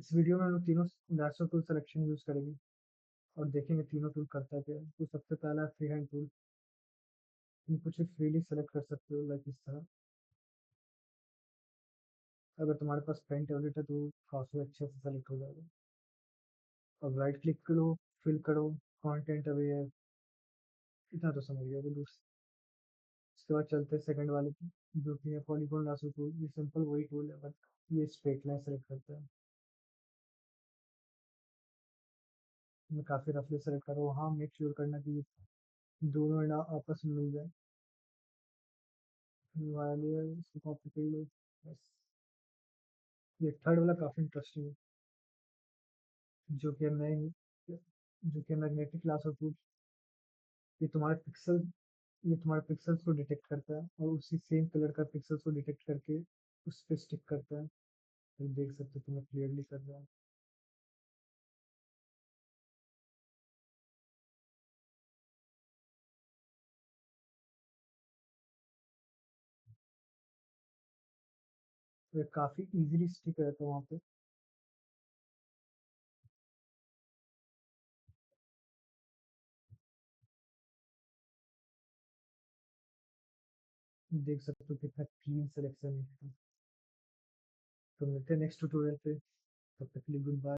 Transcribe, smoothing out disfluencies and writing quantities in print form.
इस वीडियो में हम लोग तीनों लासो टूल सिलेक्शन यूज करेंगे और देखेंगे तीनों टूल करता क्या है। तो सबसे पहला फ्री हैंड टूल, तुम कुछ फ्रीली सेलेक्ट कर सकते हो लाइक इस तरह। अगर तुम्हारे पास पेन टेबलेट है तो काफी अच्छे से सेलेक्ट हो जाएगा। अब राइट क्लिक करो, फिल करो, कंटेंट अवेयर, इतना तो समझ गया। तो उसके बाद चलते हैं सेकंड वाले पे, जो कि है पॉलीगॉन लासो टूल। ये सिंपल वही टूल है बट ये स्ट्रेट लाइन सेलेक्ट करता है। मैं काफी रफली सेलेक्ट कर रहा हूँ। हाँ, मेक श्योर करना कि ये दोनों ना आपस में मिल जाए। वाले इसको कॉपी कर लो बस। ये थर्ड वाला काफी इंटरेस्टिंग है, जो कि मैं जो कि मैग्नेटिक लासो टूल। ये तुम्हारे पिक्सल ये तुम्हारे पिक्सेल्स को डिटेक्ट करता है और उसी सेम कलर का पिक्सेल्स को डिटेक्ट करके उस पे स्टिक करता है। तो देख सकते हो तुम्हें क्लियरली कर रहा है। तो ये काफी इजीली स्टिक रहता है वहाँ पे। देख सकते हो कितना क्लीन सिलेक्शन है इसका। तो मिलते हैं नेक्स्ट ट्यूटोरियल पे। तब तक के लिए गुड बाय।